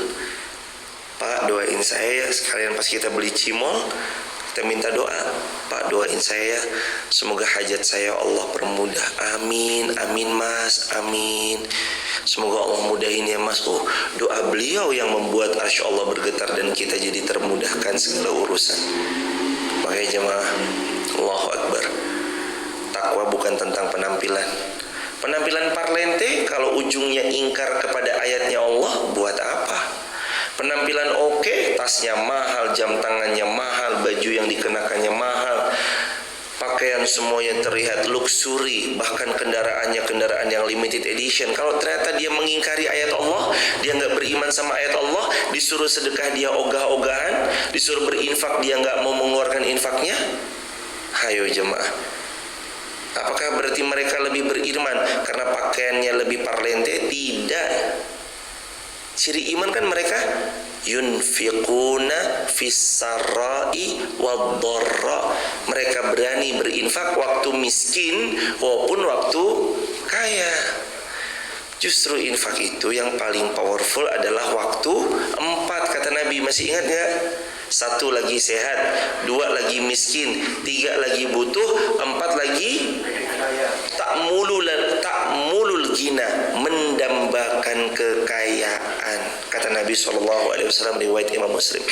Pak, doain saya ya. Sekalian pas kita beli cimol, kita minta doa. Pak, doain saya ya. Semoga hajat saya Allah permudah. Amin, amin mas, amin. Semoga Allah mudahin ya mas. Doa beliau yang membuat arsy Allah bergetar dan kita jadi termudahkan segala urusan. Makanya jemaah, Allahu Akbar. Takwa bukan tentang penampilan. Penampilan parlente kalau ujungnya ingkar kepada ayatnya Allah, buat apa? Penampilan oke, tasnya mahal, jam tangannya mahal, baju yang dikenakannya mahal, pakaian semuanya terlihat luxury, bahkan kendaraannya kendaraan yang limited edition. Kalau ternyata dia mengingkari ayat Allah, dia nggak beriman sama ayat Allah, disuruh sedekah dia ogah-ogahan, disuruh berinfak dia nggak mau mengeluarkan infaknya. Hayo jemaah, apakah berarti mereka lebih beriman karena pakaiannya lebih parlente? Tidak. Ciri iman kan mereka yunfiquna fis-sarra'i wad-dharra. Mereka berani berinfak waktu miskin maupun waktu kaya. Justru infak itu yang paling powerful adalah waktu 4, kata Nabi. Masih ingat gak? 1 lagi sehat, 2 lagi miskin, 3 lagi butuh, 4 lagi ta'mulul gina, mendambakan kekayaan. Kata Nabi SAW riwayat Imam Muslim.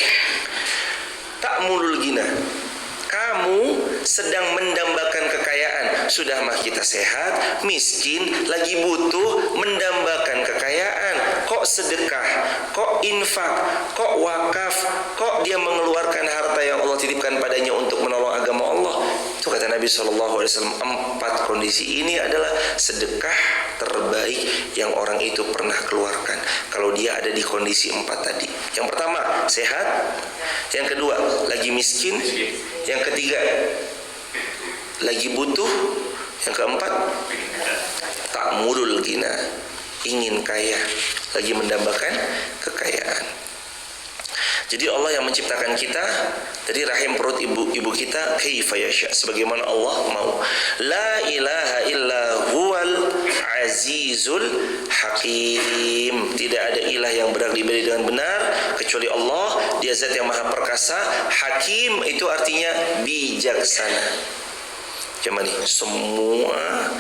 Ta'mulul gina, kamu sedang mendambakan kekayaan. Sudah mah kita sehat, miskin, lagi butuh, mendambakan kekayaan. Kok sedekah, kok infak, kok wakaf, kok dia mengeluarkan harta yang Allah titipkan padanya untuk menolong agama Allah. Itu kata Nabi SAW, 4 kondisi ini adalah sedekah terbaik yang orang itu pernah keluarkan kalau dia ada di kondisi 4 tadi. Yang pertama, sehat. Yang kedua, lagi miskin. Yang ketiga, lagi butuh. Yang keempat, ta'murul gina, ingin kaya, lagi mendambakan kekayaan. Jadi Allah yang menciptakan kita dari rahim perut ibu kita kaifa yasha, sebagaimana Allah mau. La ilaha illa huwal azizul hakim. Tidak ada ilah yang berhak diibadahi dengan benar kecuali Allah. Dia zat yang maha perkasa. Hakim itu artinya bijaksana. Cuman nih, semua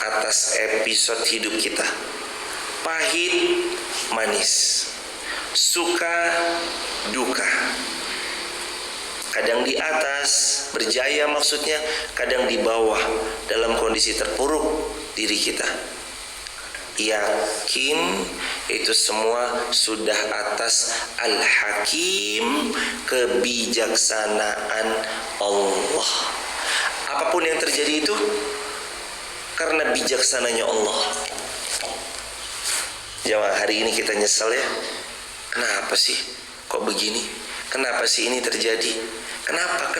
atas episode hidup kita, pahit manis, suka duka, kadang di atas berjaya maksudnya, kadang di bawah dalam kondisi terpuruk diri kita. Yakin itu semua sudah atas Al-Hakim, kebijaksanaan Allah. Apapun yang terjadi itu karena bijaksananya Allah. Jamaah, hari ini kita nyesal ya. Kenapa sih kok begini? Kenapa sih ini terjadi? Kenapa?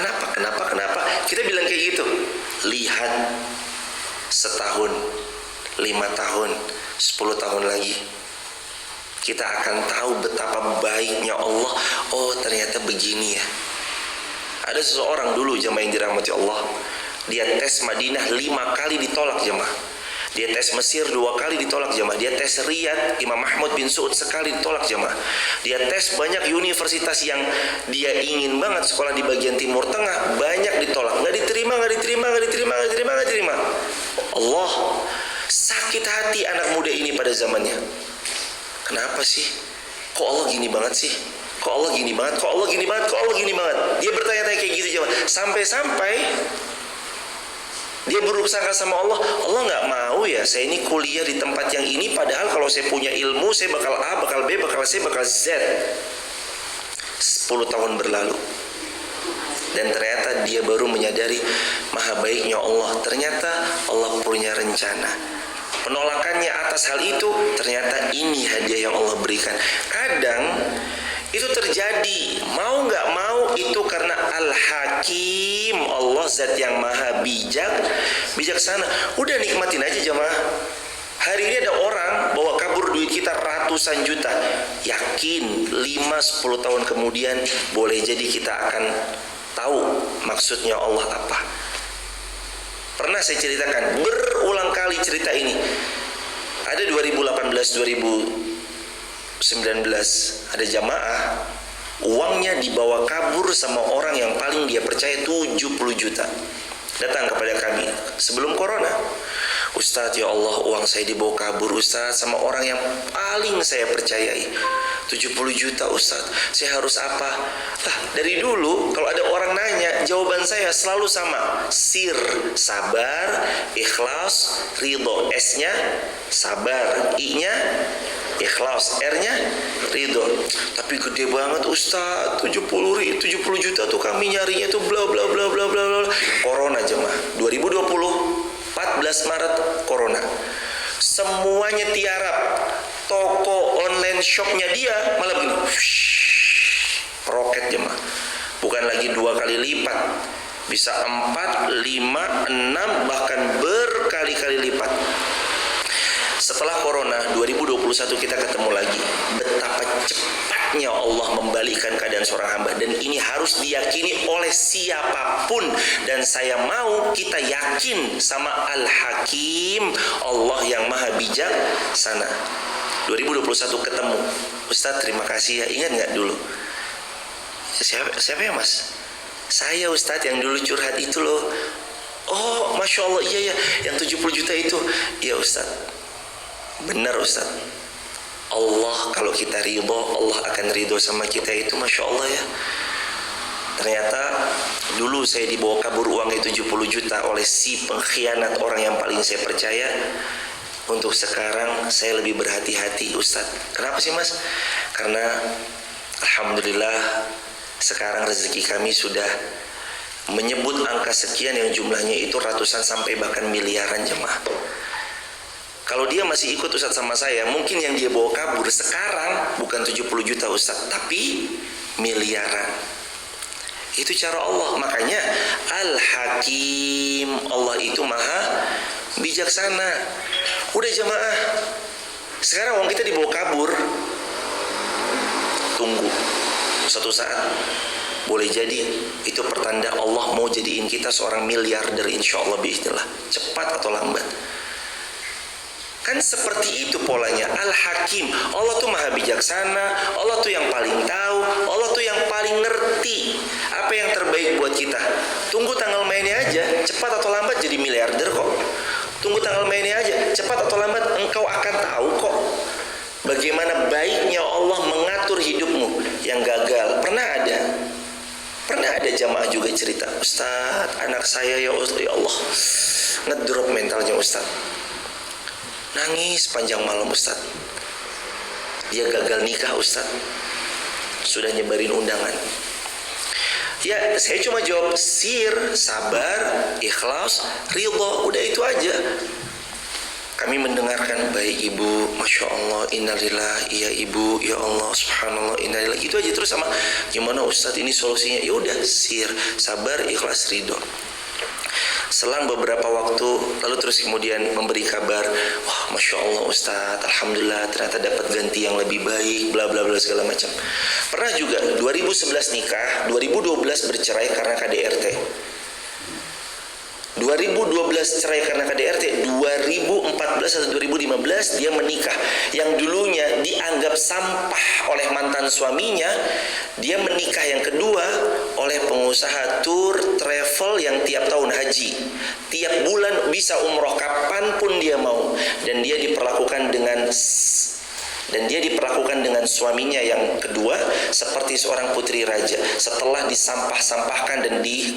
Kita bilang kayak gitu. Lihat 1 tahun, 5 tahun, 10 tahun lagi, kita akan tahu betapa baiknya Allah. Oh, ternyata begini ya. Ada seseorang dulu jemaah yang dirahmati Allah, dia tes Madinah 5 kali ditolak jemaah. Dia tes Mesir 2 kali ditolak jemaah. Dia tes Riyadh, Imam Mahmud bin Saud sekali ditolak jemaah. Dia tes banyak universitas yang dia ingin banget sekolah di bagian Timur Tengah, banyak ditolak. Nggak diterima. Allah, sakit hati anak muda ini pada zamannya. Kenapa sih? Kok Allah gini banget sih? Kok Allah gini banget? Dia bertanya-tanya kayak gitu jemaah. Sampai-sampai dia buruk sangka sama Allah. Allah nggak mau ya saya ini kuliah di tempat yang ini, padahal kalau saya punya ilmu saya bakal A, bakal B, bakal C, bakal Z. 10 tahun berlalu dan ternyata dia baru menyadari maha baiknya Allah. Ternyata Allah punya rencana. Penolakannya atas hal itu, ternyata ini hadiah yang Allah berikan. Kadang itu terjadi, mau nggak mau, itu karena Al-Hakim, Allah zat yang maha bijaksana. Udah nikmatin aja jemaah. Hari ini ada orang bawa kabur duit kita ratusan juta. Yakin 5-10 tahun kemudian boleh jadi kita akan tahu maksudnya Allah apa. Pernah saya ceritakan berulang kali cerita ini. Ada 2018-2019 ada jamaah, uangnya dibawa kabur sama orang yang paling dia percaya, 70 juta. Datang kepada kami sebelum corona. Ustadz, ya Allah, uang saya dibawa kabur Ustadz sama orang yang paling saya percayai. 70 juta Ustadz, saya harus apa? Lah, dari dulu kalau ada orang nanya, jawaban saya selalu sama. Sir, sabar, ikhlas, ridho. S-nya sabar, I-nya ikhlas, R-nya ridho. Tapi gede banget Ustadz, 70 juta tuh kami nyarinya tuh bla bla bla bla bla. Corona jemaah 2020 14 Maret corona, semuanya tiarap. Toko online shopnya dia malah begini, roket jemaah. Bukan lagi 2 kali lipat, bisa 4, 5, 6 bahkan berkali-kali lipat. Setelah corona 2021 kita ketemu lagi. Betapa cepatnya Allah membalikkan keadaan seorang hamba, dan ini harus diyakini oleh siapapun. Dan saya mau kita yakin sama Al-Hakim, Allah yang maha bijak sana. 2021 ketemu. Ustadz, terima kasih ya. Ingat nggak dulu? Siapa ya Mas? Saya Ustadz yang dulu curhat itu loh. Oh, Masya Allah, iya ya, yang 70 juta itu. Iya Ustadz, benar Ustaz. Allah kalau kita ridho, Allah akan ridho sama kita, itu Masya Allah ya. Ternyata dulu saya dibawa kabur uangnya 70 juta oleh si pengkhianat, orang yang paling saya percaya. Untuk sekarang saya lebih berhati-hati Ustaz. Kenapa sih Mas? Karena Alhamdulillah sekarang rezeki kami sudah menyebut angka sekian yang jumlahnya itu ratusan sampai bahkan miliaran jemaah. Kalau dia masih ikut Ustadz sama saya, mungkin yang dia bawa kabur sekarang bukan 70 juta Ustadz, tapi miliaran. Itu cara Allah. Makanya Al-Hakim, Allah itu maha bijaksana. Udah jemaah, sekarang uang kita dibawa kabur. Tunggu satu saat, boleh jadi itu pertanda Allah mau jadiin kita seorang miliarder insyaallah biiznillah, cepat atau lambat. Kan seperti itu polanya. Al-Hakim, Allah tuh maha bijaksana, Allah tuh yang paling tahu, Allah tuh yang paling ngerti apa yang terbaik buat kita. Tunggu tanggal mainnya aja, cepat atau lambat jadi miliarder kok. Tunggu tanggal mainnya aja, cepat atau lambat engkau akan tahu kok bagaimana baiknya Allah mengatur hidupmu yang gagal. Pernah ada jamaah juga cerita, Ustadz, anak saya ya Allah ngedrop mentalnya Ustadz, nangis panjang malam Ustadz, dia gagal nikah Ustadz, sudah nyebarin undangan. Ya saya cuma jawab sir, sabar, ikhlas, ridho, udah itu aja. Kami mendengarkan, baik ibu, Masya Allah, innalillah, iya ibu, ya Allah, subhanallah, innalillah, itu aja. Terus sama, gimana Ustadz ini solusinya? Ya udah, sir, sabar, ikhlas, ridho. Selang beberapa waktu, lalu terus kemudian memberi kabar, wah Masya Allah Ustadz, Alhamdulillah ternyata dapat ganti yang lebih baik, bla bla bla segala macam. Pernah juga 2011 nikah, 2012 bercerai karena KDRT. 2012 cerai karena KDRT, 2014 atau 2015 dia menikah. Yang dulunya dianggap sampah oleh mantan suaminya, dia menikah yang kedua oleh pengusaha tour travel yang tiap tahun haji, tiap bulan bisa umroh kapanpun dia mau, dan dia diperlakukan dengan suaminya yang kedua seperti seorang putri raja setelah disampah-sampahkan dan di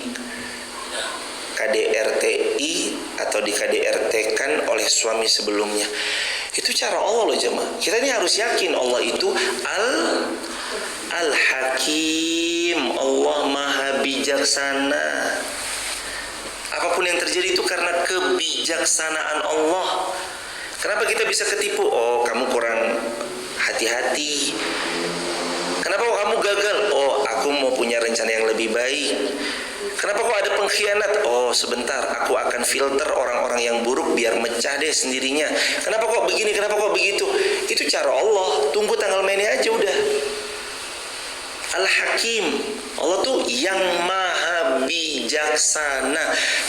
KDRTI atau di KDRT-kan oleh suami sebelumnya. Itu cara Allah loh jemaah. Kita ini harus yakin Allah itu Al-Hakim, Allah maha bijaksana. Apapun yang terjadi itu karena kebijaksanaan Allah. Kenapa kita bisa ketipu? Oh, kamu kurang hati-hati. Kenapa kamu gagal? Oh, aku mau punya rencana yang lebih baik. Kenapa kok ada pengkhianat? Oh sebentar, aku akan filter orang-orang yang buruk biar mecah deh sendirinya. Kenapa kok begini, kenapa kok begitu? Itu cara Allah, tunggu tanggal mainnya aja udah. Al-Hakim, Allah tuh yang maha bijaksana.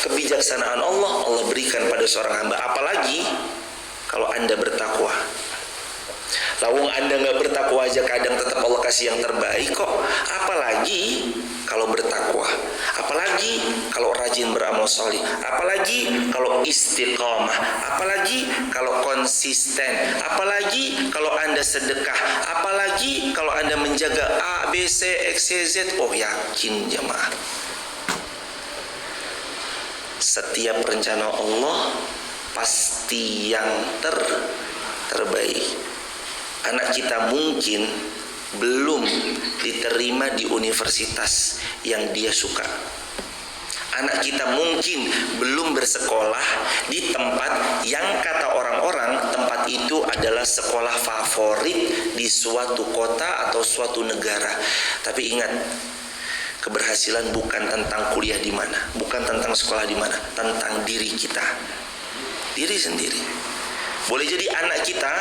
Kebijaksanaan Allah berikan pada seorang hamba. Apalagi kalau Anda bertakwa. Lawang Anda nggak bertakwa aja kadang tetap Allah kasih yang terbaik kok. Apalagi kalau bertakwa, apalagi kalau rajin beramal soleh, apalagi kalau istiqomah, apalagi kalau konsisten, apalagi kalau Anda sedekah, apalagi kalau Anda menjaga A, B, C, X, Y, Z. Oh yakin jemaah, setiap rencana Allah pasti yang terbaik. Anak kita mungkin belum diterima di universitas yang dia suka. Anak kita mungkin belum bersekolah di tempat yang kata orang-orang tempat itu adalah sekolah favorit di suatu kota atau suatu negara. Tapi ingat, keberhasilan bukan tentang kuliah di mana, bukan tentang sekolah di mana, tentang diri kita, diri sendiri. Boleh jadi anak kita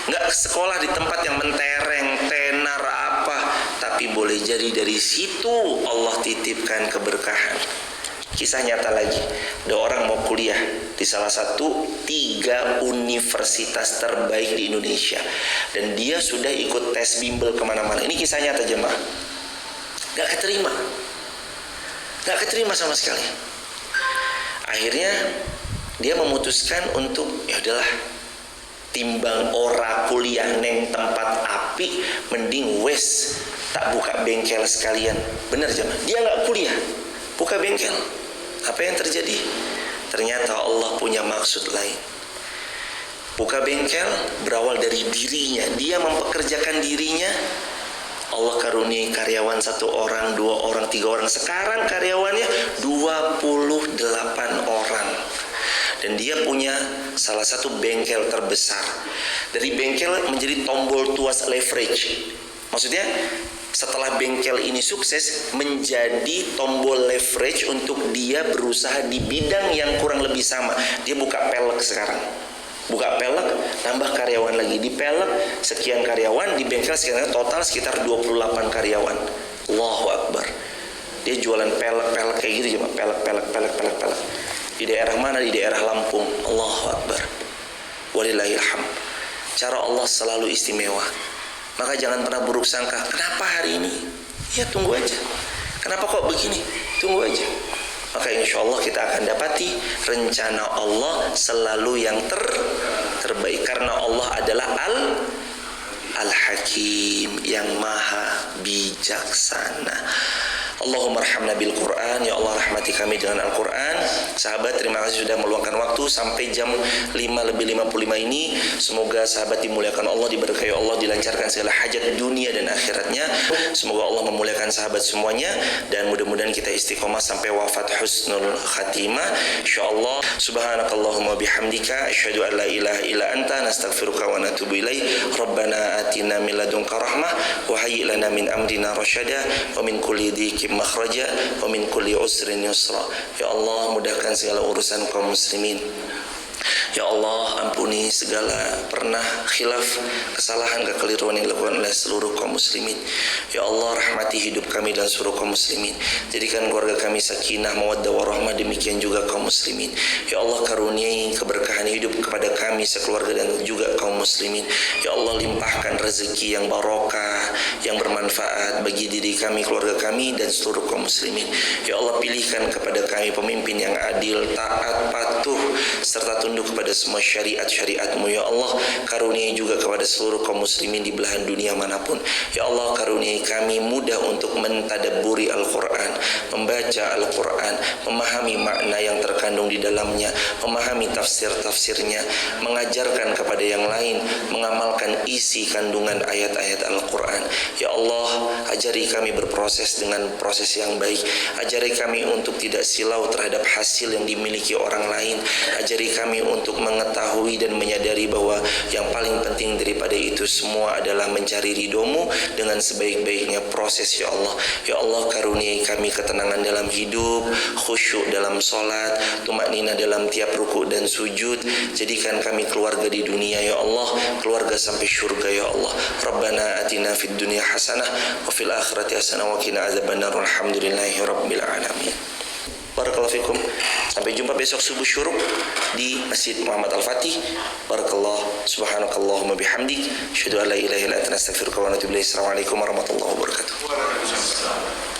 nggak sekolah di tempat yang mentereng, tenar apa, tapi boleh jadi dari situ Allah titipkan keberkahan. Kisah nyata lagi, ada orang mau kuliah di salah satu 3 universitas terbaik di Indonesia, dan dia sudah ikut tes bimbel kemana-mana. Ini kisah nyata jemaah, nggak keterima sama sekali. Akhirnya dia memutuskan untuk ya udahlah, timbang ora kuliah neng tempat api, mending wes tak buka bengkel sekalian. Bener jemaah, dia nggak kuliah, buka bengkel. Apa yang terjadi? Ternyata Allah punya maksud lain. Buka bengkel berawal dari dirinya, dia mempekerjakan dirinya. Allah karuniai karyawan 1 orang, 2 orang, 3 orang. Sekarang karyawannya 28 orang. Dan dia punya salah satu bengkel terbesar. Dari bengkel menjadi tombol tuas leverage. Maksudnya setelah bengkel ini sukses, menjadi tombol leverage untuk dia berusaha di bidang yang kurang lebih sama. Dia buka pelek sekarang. Buka pelek, tambah karyawan lagi. Di pelek sekian karyawan, di bengkel sekian, total sekitar 28 karyawan. Allahu Akbar. Dia jualan pelek kayak gitu cuma pelek. Di daerah mana? Di daerah Lampung. Allahu Akbar. Walillahilham. Cara Allah selalu istimewa. Maka jangan pernah buruk sangka. Kenapa hari ini? Ya tunggu aja. Kenapa kok begini? Tunggu aja. Maka insya Allah kita akan dapati rencana Allah selalu yang terbaik. Karena Allah adalah Al-Hakim, yang maha bijaksana. Allahumma arhamna bil Quran. Ya Allah, rahmati kami dengan Al-Quran. Sahabat, terima kasih sudah meluangkan waktu sampai jam 5:55 ini. Semoga sahabat dimuliakan Allah, diberkahi Allah, dilancarkan segala hajat dunia dan akhiratnya. Semoga Allah memuliakan sahabat semuanya, dan mudah-mudahan kita istiqomah sampai wafat husnul khatimah insyaallah. Subhanakallahumma bihamdika asyhadu an la ilaha illa anta nastaghfiruka wa natubu ilaik. Rabbana atina min ladunka rahmah wa hayyi lana min amrina rasyada wa min kulli dhiqin makhraja wa min kulli usrin yusra. Ya Allah, mudahkan segala urusan kaum muslimin. Ya Allah, ampuni segala pernah khilaf, kesalahan, kekeliruan yang dilakukan oleh seluruh kaum muslimin. Ya Allah, rahmati hidup kami dan seluruh kaum muslimin. Jadikan keluarga kami sakinah, mawaddah, warahmah, demikian juga kaum muslimin. Ya Allah, karuniai keberkahan hidup kepada kami sekeluarga dan juga kaum muslimin. Ya Allah, limpahkan rezeki yang barokah, yang bermanfaat bagi diri kami, keluarga kami, dan seluruh kaum muslimin. Ya Allah, pilihkan kepada kami pemimpin yang adil, taat, patuh, serta tunduk kepada semua syariat-syariat-Mu. Ya Allah, karuniai juga kepada seluruh kaum muslimin di belahan dunia manapun. Ya Allah, karuniai kami mudah untuk mentadabburi Al-Quran, membaca Al-Quran, memahami makna yang terkandung di dalamnya, memahami tafsir-tafsirnya, mengajarkan kepada yang lain, mengamalkan isi kandungan ayat-ayat Al-Quran. Ya Allah, ajari kami berproses dengan proses yang baik. Ajari kami untuk tidak silau terhadap hasil yang dimiliki orang lain. Ajari kami untuk mengetahui dan menyadari bahwa yang paling penting daripada itu semua adalah mencari ridho-Mu dengan sebaik-baiknya proses ya Allah. Ya Allah, karuniai kami ketenangan dalam hidup, khusyuk dalam salat, tumakninah dalam tiap ruku dan sujud. Jadikan kami keluarga di dunia ya Allah, keluarga sampai syurga ya Allah. Rabbana atina fid dunya hasanah wa fil akhirati hasanah wa qina adzabannar. Alhamdulillahi rabbil alamin. Barakallahu fikum. Sampai jumpa besok subuh syuruk di Masjid Muhammad Al-Fatih. Barakallah. Subhanakallahumma bihamdik, asyhadu an la ilaha illa anta, astaghfiruka wa atubu ilaik. Assalamualaikum warahmatullahi wabarakatuh.